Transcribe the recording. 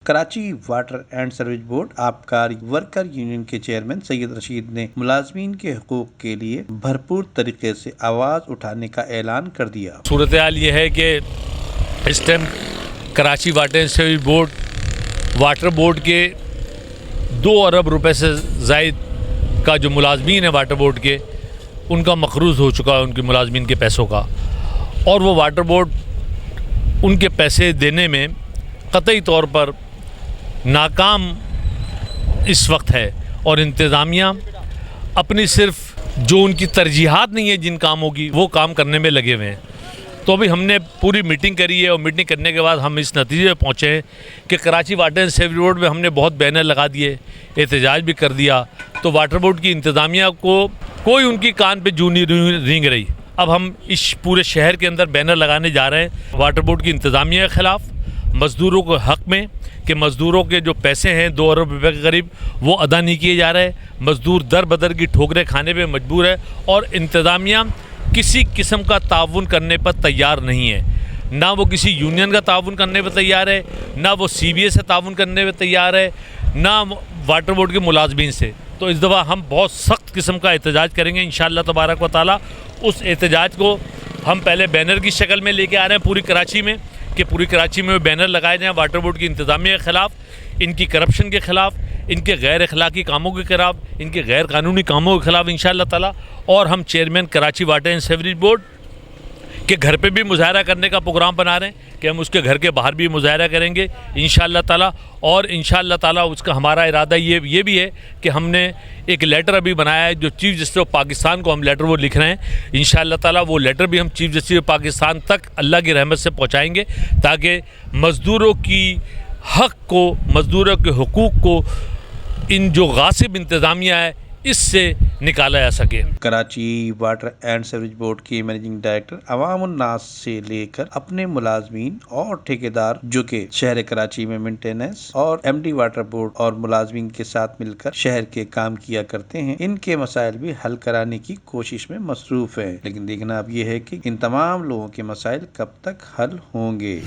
Karachi water and service board آبکار worker union کے chairman Syed Rashid نے ملازمین کے حقوق کے لیے بھرپور طریقے سے آواز اٹھانے کا اعلان کر دیا۔ صورتحال یہ ہے کہ اس time Karachi water and service board water board کے 2 ارب روپے سے زائد کا جو ملازمین ہیں واٹر بورڈ کے ان کا مقروض ہو چکا ہے، ان کے ملازمین کے پیسوں کا، اور وہ واٹر بورڈ ان کے پیسے دینے میں قطعی طور پر ناکام اس وقت ہے، اور انتظامیہ اپنی صرف جو ان کی ترجیحات نہیں ہے جن کاموں کی وہ کام کرنے میں لگے ہوئے ہیں۔ تو ابھی ہم نے پوری میٹنگ کری ہے، اور میٹنگ کرنے کے بعد ہم اس نتیجے پہ پہنچے ہیں کہ Karachi water and sewerage board میں ہم نے بہت بینر لگا دیے، احتجاج بھی کر دیا، تو واٹر بورڈ کی انتظامیہ کو کوئی ان کی کان پہ جو نہیں رینگ رہی۔ اب ہم اس پورے شہر کے اندر بینر لگانے جا رہے ہیں واٹر بورڈ کی انتظامیہ کے خلاف، مزدوروں کے حق میں، کہ مزدوروں کے جو پیسے ہیں 2 ارب روپے کے قریب وہ ادا نہیں کیے جا رہے، مزدور در بدر کی ٹھوکریں کھانے پہ مجبور ہے، اور انتظامیہ کسی قسم کا تعاون کرنے پر تیار نہیں ہے، نہ وہ کسی یونین کا تعاون کرنے پہ تیار ہے، نہ وہ سی بی اے سے تعاون کرنے پہ تیار ہے، نہ واٹر بورڈ کے ملازمین سے۔ تو اس دفعہ ہم بہت سخت قسم کا احتجاج کریں گے انشاءاللہ تبارک و تعالیٰ۔ اس احتجاج کو ہم پہلے بینر کی شکل میں لے کے آ رہے ہیں پوری کراچی میں، کہ پوری کراچی میں بینر لگائے جائیں واٹر بورڈ کی انتظامیہ کے خلاف، ان کی کرپشن کے خلاف، ان کے غیر اخلاقی کاموں کے خلاف، ان کے غیر قانونی کاموں کے خلاف انشاءاللہ تعالیٰ۔ اور ہم chairman Karachi water and sewerage board کے گھر پہ بھی مظاہرہ کرنے کا پروگرام بنا رہے ہیں کہ ہم اس کے گھر کے باہر بھی مظاہرہ کریں گے انشاءاللہ تعالیٰ، اور انشاءاللہ تعالیٰ اس کا ہمارا ارادہ یہ بھی ہے کہ ہم نے ایک لیٹر ابھی بنایا ہے جو چیف جسٹس آف پاکستان کو ہم لیٹر وہ لکھ رہے ہیں انشاءاللہ تعالیٰ، وہ لیٹر بھی ہم چیف جسٹس آف پاکستان تک اللہ کی رحمت سے پہنچائیں گے، تاکہ مزدوروں کی حق کو، مزدوروں کے حقوق کو ان جو غاصب انتظامیہ ہے اس سے نکالا جا سکے۔ Karachi water and sewerage board کی مینیجنگ ڈائریکٹر عوام الناس سے لے کر اپنے ملازمین اور ٹھیکیدار جو کہ شہر کراچی میں مینٹیننس اور ایم ڈی واٹر بورڈ اور ملازمین کے ساتھ مل کر شہر کے کام کیا کرتے ہیں، ان کے مسائل بھی حل کرانے کی کوشش میں مصروف ہیں، لیکن دیکھنا اب یہ ہے کہ ان تمام لوگوں کے مسائل کب تک حل ہوں گے۔